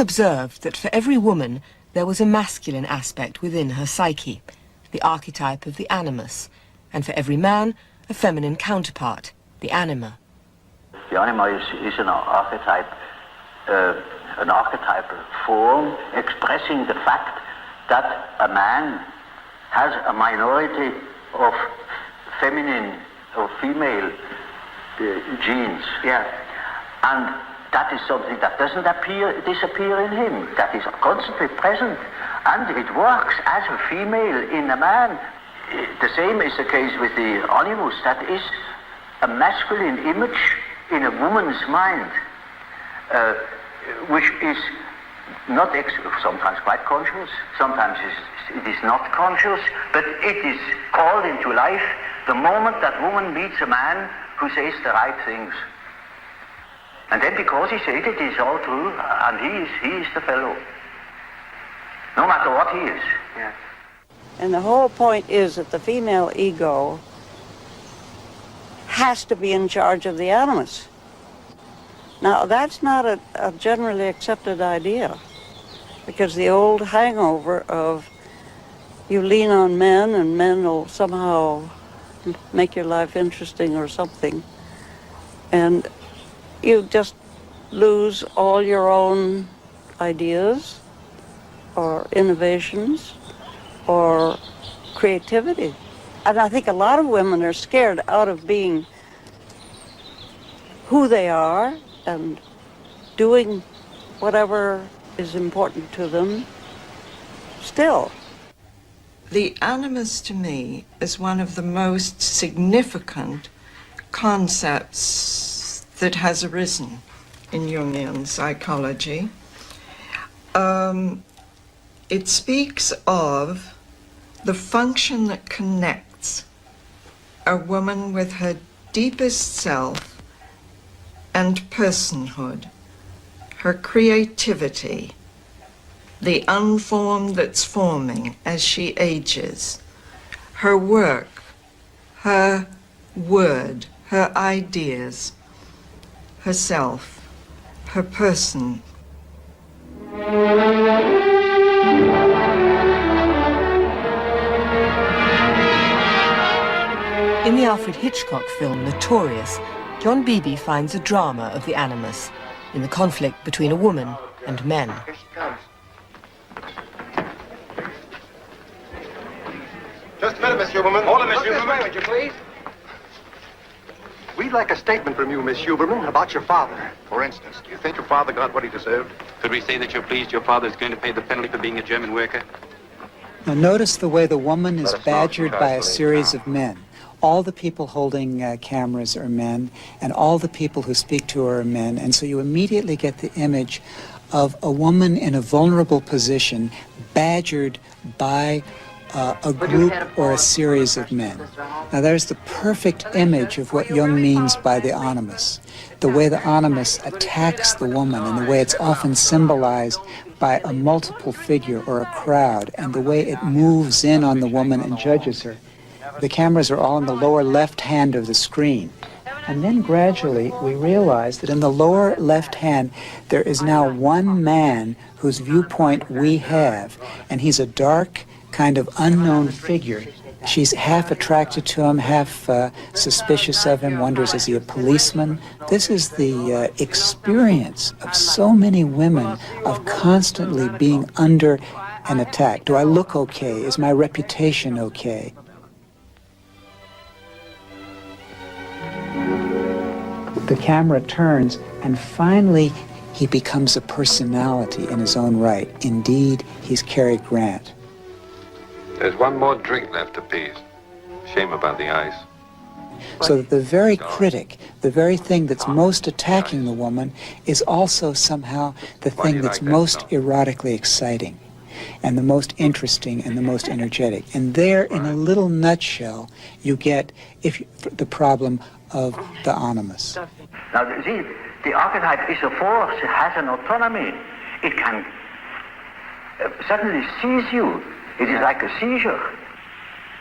observed that for every woman there was a masculine aspect within her psyche, the archetype of the Animus, and for every man a feminine counterpart, the Anima. The Anima is an archetypal form expressing the fact that a man has a minority of feminine or female genes. Yeah. And that is something that doesn't disappear in him, that is constantly present, and it works as a female in a man. The same is the case with the Animus, that is a masculine image in a woman's mind, which is not sometimes quite conscious, sometimes it is not conscious, but it is called into life the moment that woman meets a man who says the right things. And then because he said it is all true, and he is the fellow. No matter what he is. Yeah. And the whole point is that the female ego has to be in charge of the Animus. Now, that's not a generally accepted idea, because the old hangover of you lean on men and men will somehow make your life interesting or something, and you just lose all your own ideas or innovations or creativity. And I think a lot of women are scared out of being who they are and doing whatever is important to them still. The Animus to me is one of the most significant concepts that has arisen in Jungian psychology. It speaks of the function that connects a woman with her deepest self and personhood, her creativity, the unformed that's forming as she ages, her work, her word, her ideas, herself, her person. In the Alfred Hitchcock film Notorious, John Beebe finds a drama of the Animus in the conflict between a woman and men. Here she comes. Just a minute, Miss Huberman. Hold it, Miss Huberman. Would you please? We'd like a statement from you, Miss Huberman, about your father. For instance, do you think your father got what he deserved? Could we say that you're pleased your father is going to pay the penalty for being a German worker? Now notice the way the woman is badgered by a series of men. All the people holding cameras are men, and all the people who speak to her are men, and so you immediately get the image of a woman in a vulnerable position badgered by a group or a series of men. Now there's the perfect image of what Jung means by the Animus. The way the Animus attacks the woman, and the way it's often symbolized by a multiple figure or a crowd, and the way it moves in on the woman and judges her. The cameras are all in the lower left hand of the screen. And then gradually we realize that in the lower left hand there is now one man whose viewpoint we have, and he's a dark, kind of unknown figure. She's half attracted to him, half suspicious of him, wonders, is he a policeman? This is the experience of so many women of constantly being under an attack. Do I look okay? Is my reputation okay? The camera turns, and finally he becomes a personality in his own right. Indeed, he's Cary Grant. There's one more drink left, appease. Shame about the ice. So that the very critic, the very thing that's most attacking the woman, is also somehow the thing that's most erotically exciting, and the most interesting, and the most energetic. And there, in a little nutshell, you get the problem of the Animus. Now, see, the archetype is a force, it has an autonomy. It can suddenly seize you. It is like a seizure.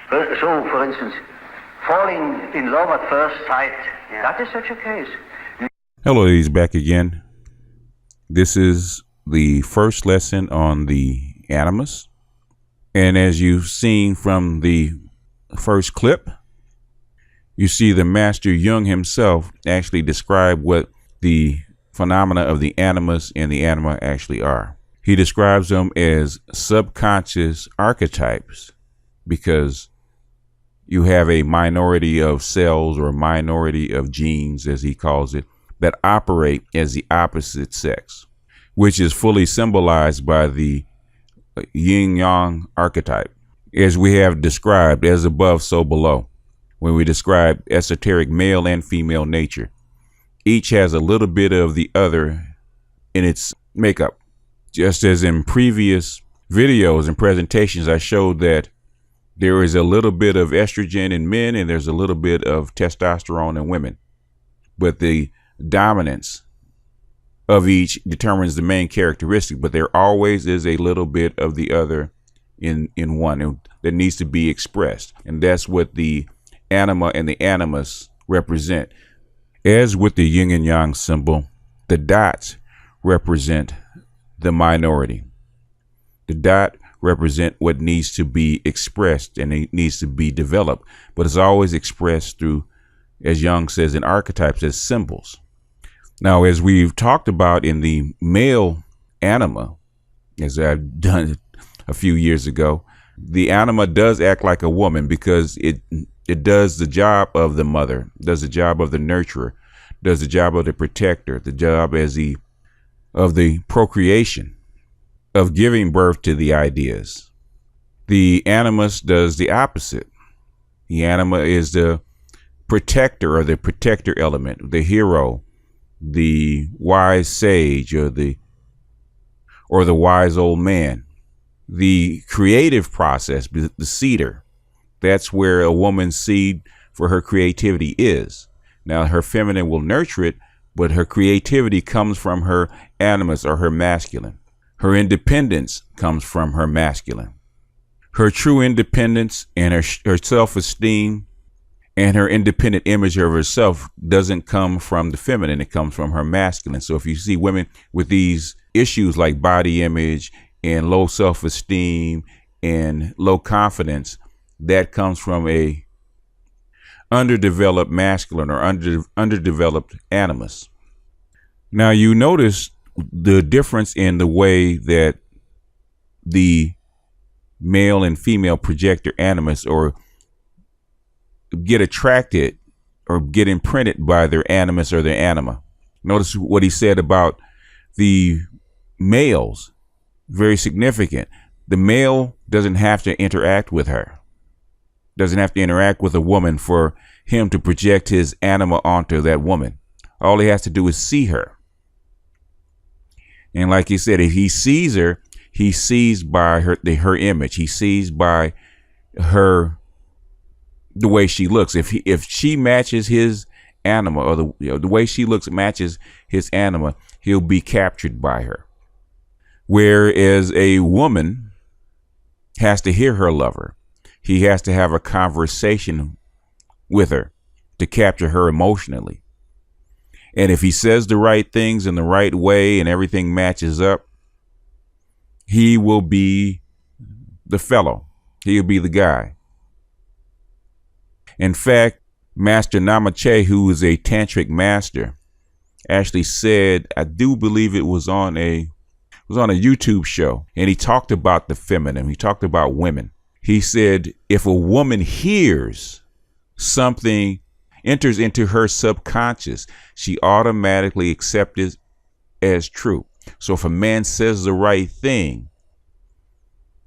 So, for instance, falling in love at first sight, that is such a case. Hello, he's back again. This is the first lesson on the Animus. And as you've seen from the first clip, you see the Master Jung himself actually describe what the phenomena of the Animus and the Anima actually are. He describes them as subconscious archetypes because you have a minority of cells or a minority of genes, as he calls it, that operate as the opposite sex, which is fully symbolized by the yin-yang archetype, as we have described, as above, so below. When we describe esoteric male and female nature, each has a little bit of the other in its makeup. Just as in previous videos and presentations, I showed that there is a little bit of estrogen in men and there's a little bit of testosterone in women. But the dominance of each determines the main characteristic, but there always is a little bit of the other in one that needs to be expressed. And that's what the Anima and the Animus represent. As with the yin and yang symbol, the dots represent the minority. The dot represent what needs to be expressed and it needs to be developed, but it's always expressed through, as Jung says, in archetypes, as symbols. Now, as we've talked about in the male anima, as I've done a few years ago, the anima does act like a woman because it does the job of the mother, does the job of the nurturer, does the job of the protector, the job of the procreation, of giving birth to the ideas. The animus does the opposite. The anima is the protector, or the protector element, the hero, the wise sage, or the wise old man. The creative process, the seeder, that's where a woman's seed for her creativity is. Now, her feminine will nurture it, but her creativity comes from her animus, or her masculine. Her independence comes from her masculine. Her true independence and her self-esteem and her independent image of herself doesn't come from the feminine, it comes from her masculine. So if you see women with these issues like body image and low self-esteem and low confidence, that comes from a underdeveloped masculine or underdeveloped animus. Now you notice the difference in the way that the male and female projector animus or get attracted or get imprinted by their animus or their anima. Notice what he said about the males. Very significant. The male doesn't have to interact with her, doesn't have to interact with a woman for him to project his anima onto that woman. All he has to do is see her. And like he said, if he sees her, he sees by her image. He sees by her, the way she looks. If she matches his anima, or the way she looks matches his anima, he'll be captured by her. Whereas a woman has to hear her lover. He has to have a conversation with her to capture her emotionally. And if he says the right things in the right way and everything matches up, he will be the fellow. He'll be the guy. In fact, Master Namache, who is a tantric master, actually said, I do believe it was on a YouTube show, and he talked about the feminine. He talked about women. He said, if a woman hears something, enters into her subconscious, she automatically accepts it as true. So if a man says the right thing,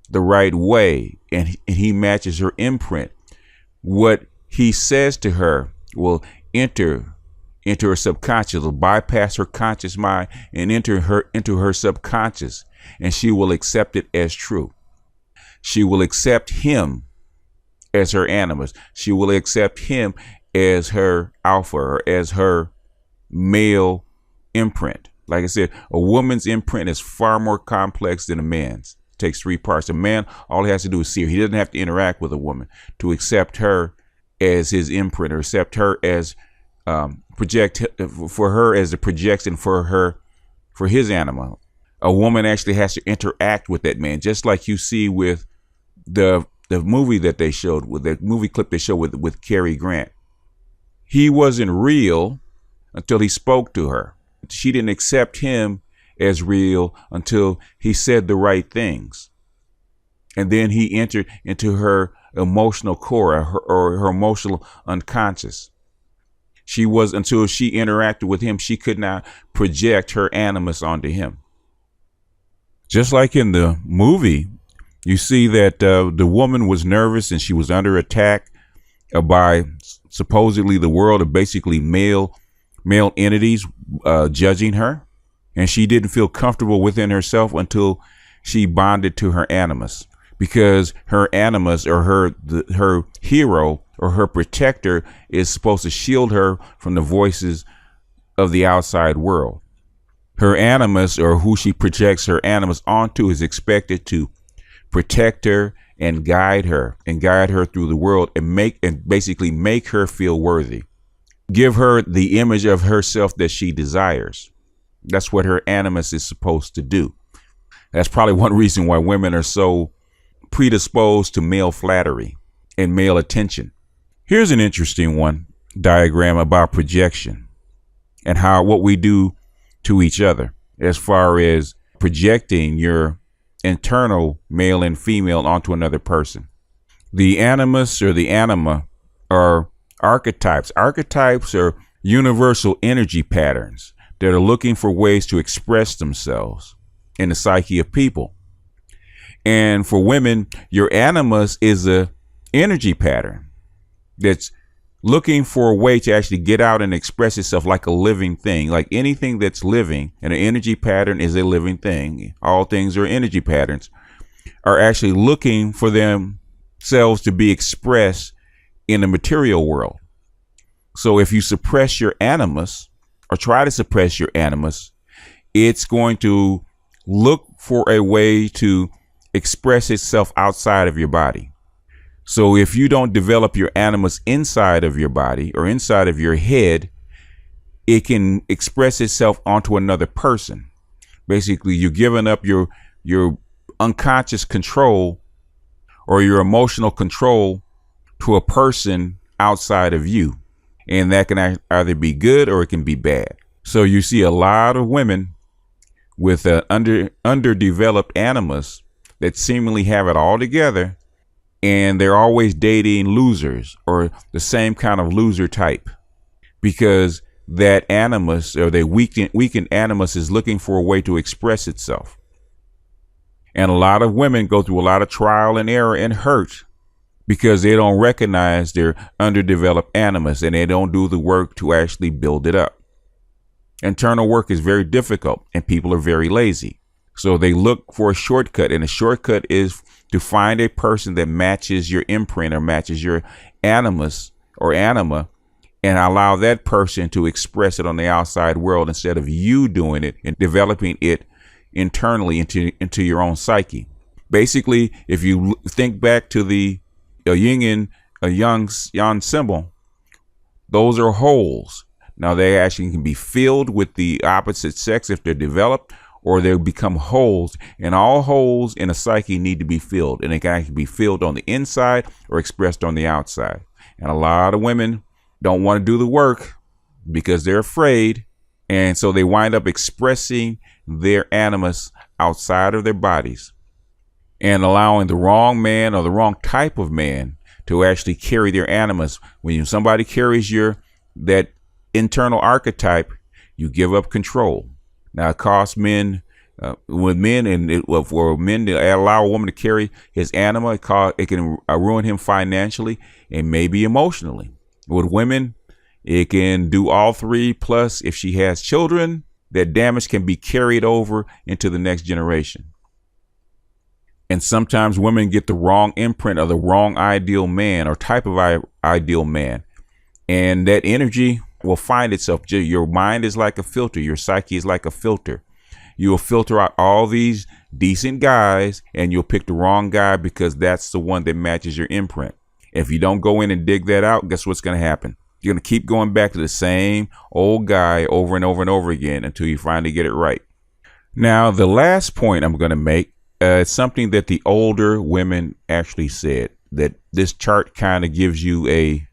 the right way, and he matches her imprint, what he says to her will enter into her subconscious, will bypass her conscious mind and enter her into her subconscious, and she will accept it as true. She will accept him as her animus. She will accept him as her alpha, or as her male imprint. Like I said, a woman's imprint is far more complex than a man's. It takes 3 parts. A man, all he has to do is see her. He doesn't have to interact with a woman to accept her as his imprint, or accept her as project for her as the projection for his anima. A woman actually has to interact with that man, just like you see with the movie that they showed, with the movie clip they showed with Cary Grant. He wasn't real until he spoke to her. She didn't accept him as real until he said the right things. And then he entered into her emotional core, or her emotional unconscious. Until she interacted with him, she could not project her animus onto him. Just like in the movie, you see that the woman was nervous and she was under attack by supposedly the world of basically male entities judging her. And she didn't feel comfortable within herself until she bonded to her animus, because her animus, or her hero or her protector, is supposed to shield her from the voices of the outside world. Her animus, or who she projects her animus onto, is expected to protect her and guide her through the world, and basically make her feel worthy. Give her the image of herself that she desires. That's what her animus is supposed to do. That's probably one reason why women are so predisposed to male flattery and male attention. Here's an interesting diagram about projection and what we do to each other as far as projecting your internal male and female onto another person. The animus or the anima are archetypes. Archetypes are universal energy patterns that are looking for ways to express themselves in the psyche of people. And for women, your animus is a energy pattern that's looking for a way to actually get out and express itself like a living thing. Like anything that's living, and an energy pattern is a living thing. All things are energy patterns, are actually looking for themselves to be expressed in the material world. So if you suppress your animus, or try to suppress your animus, it's going to look for a way to express itself outside of your body. So if you don't develop your animus inside of your body or inside of your head, it can express itself onto another person. Basically, you're giving up your unconscious control or your emotional control to a person outside of you. And that can either be good or it can be bad. So you see a lot of women with an underdeveloped animus that seemingly have it all together, and they're always dating losers or the same kind of loser type, because that animus, or the weakened animus, is looking for a way to express itself. And a lot of women go through a lot of trial and error and hurt because they don't recognize their underdeveloped animus, and they don't do the work to actually build it up. Internal work is very difficult, and people are very lazy. So they look for a shortcut, and a shortcut is to find a person that matches your imprint or matches your animus or anima, and allow that person to express it on the outside world instead of you doing it and developing it internally into your own psyche. Basically, if you think back to the yin and a yang symbol, those are holes. Now they actually can be filled with the opposite sex if they're developed, or they become holes, and all holes in a psyche need to be filled, and they can actually be filled on the inside or expressed on the outside. And a lot of women don't want to do the work because they're afraid, and so they wind up expressing their animus outside of their bodies and allowing the wrong man or the wrong type of man to actually carry their animus. When somebody carries that internal archetype, you give up control. Now it costs men, for men to allow a woman to carry his anima, it can ruin him financially and maybe emotionally. With women, it can do all three. Plus, if she has children, that damage can be carried over into the next generation. And sometimes women get the wrong imprint of the wrong ideal man or type of ideal man. And that energy will find itself. Your mind is like a filter. Your psyche is like a filter. You will filter out all these decent guys, and you'll pick the wrong guy because that's the one that matches your imprint. If you don't go in and dig that out, guess what's going to happen? You're going to keep going back to the same old guy over and over and over again until you finally get it right. Now, the last point I'm going to make, it's something that the older women actually said, that this chart kind of gives you a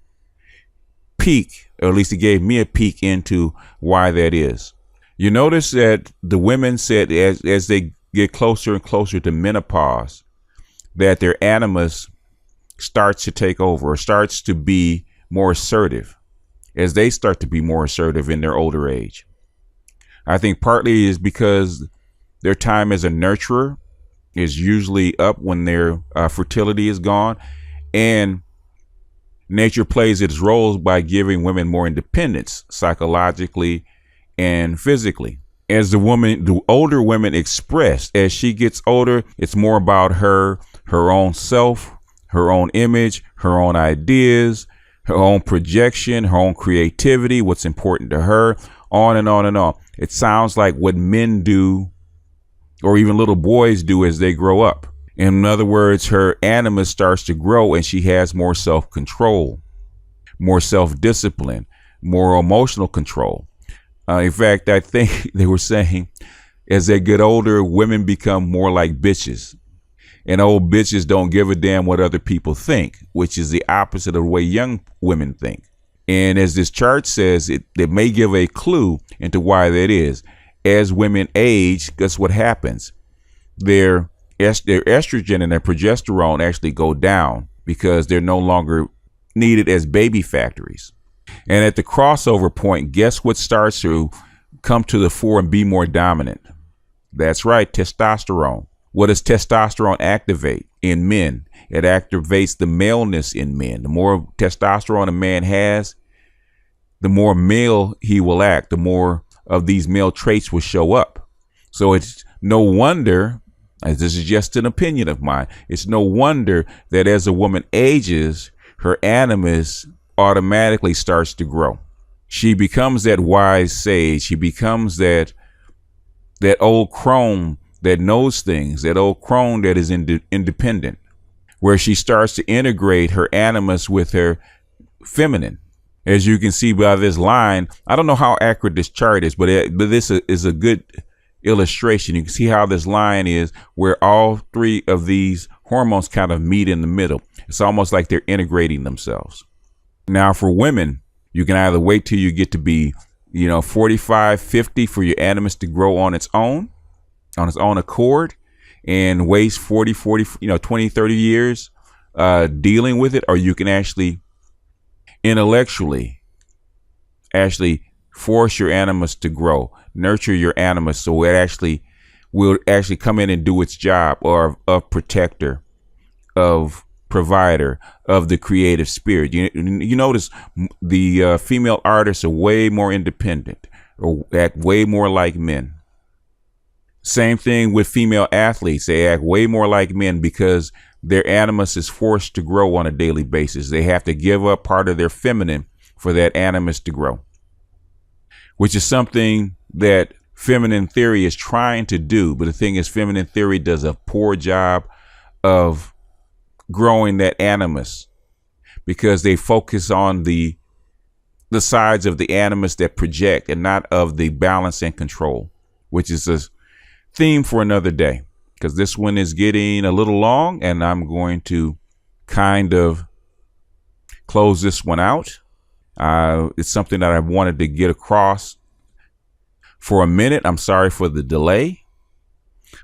peek, or at least it gave me a peek into why that is. You notice that the women said as they get closer and closer to menopause, that their animus starts to take over, or starts to be more assertive as they start to be more assertive in their older age. I think partly is because their time as a nurturer is usually up when their fertility is gone, and nature plays its roles by giving women more independence psychologically and physically. As the older women express, as she gets older, it's more about her own self, her own image, her own ideas, her own projection, her own creativity, what's important to her, on and on and on. It sounds like what men do, or even little boys do as they grow up. In other words, her animus starts to grow and she has more self-control, more self-discipline, more emotional control. In fact, I think they were saying as they get older, women become more like bitches. And old bitches don't give a damn what other people think, which is the opposite of the way young women think. And as this chart says, it may give a clue into why that is. As women age, guess what happens? Their estrogen and their progesterone actually go down because they're no longer needed as baby factories. And at the crossover point, guess what starts to come to the fore and be more dominant? That's right, testosterone. What does testosterone activate in men? It activates the maleness in men. The more testosterone a man has, the more male he will act, the more of these male traits will show up. So it's no wonder, as this is just an opinion of mine, it's no wonder that as a woman ages, her animus automatically starts to grow. She becomes that wise sage. She becomes that old crone that knows things, that old crone that is independent, where she starts to integrate her animus with her feminine. As you can see by this line, I don't know how accurate this chart is, but this is a good illustration. You can see how this line is where all three of these hormones kind of meet in the middle. It's almost like they're integrating themselves. Now for women, you can either wait till you get to be, 45, 50 for your animus to grow on its own accord, and waste 40, 20, 30 years dealing with it, or you can actually intellectually force your animus to grow, nurture your animus so it will actually come in and do its job of protector, of provider, of the creative spirit. You notice the female artists are way more independent, or act way more like men. Same thing with female athletes. They act way more like men because their animus is forced to grow on a daily basis. They have to give up part of their feminine for that animus to grow, which is something that feminine theory is trying to do. But the thing is, feminine theory does a poor job of growing that animus because they focus on the sides of the animus that project and not of the balance and control, which is a theme for another day, because this one is getting a little long and I'm going to kind of close this one out. It's something that I wanted to get across for a minute. I'm sorry for the delay,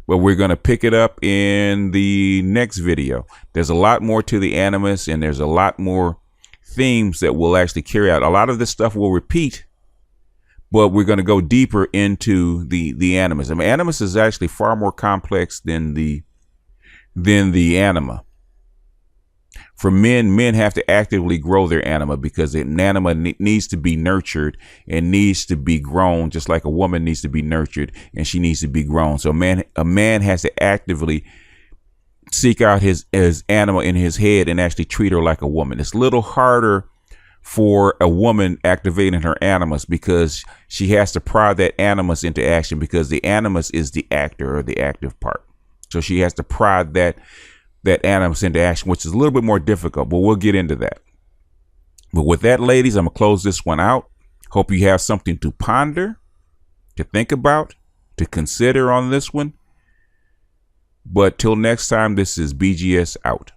but we're going to pick it up in the next video. There's a lot more to the animus, and there's a lot more themes that we'll actually carry out. A lot of this stuff will repeat, but we're going to go deeper into the animus. I mean, animus is actually far more complex than the anima. For men have to actively grow their anima because the anima needs to be nurtured and needs to be grown, just like a woman needs to be nurtured and she needs to be grown. So a man has to actively seek out his anima in his head and actually treat her like a woman. It's a little harder for a woman activating her animus because she has to prod that animus into action, because the animus is the actor or the active part. So she has to prod that animus into action, which is a little bit more difficult, but we'll get into that. But with that, ladies, I'm gonna close this one out. Hope you have something to ponder, to think about, to consider on this one. But till next time, this is BGS out.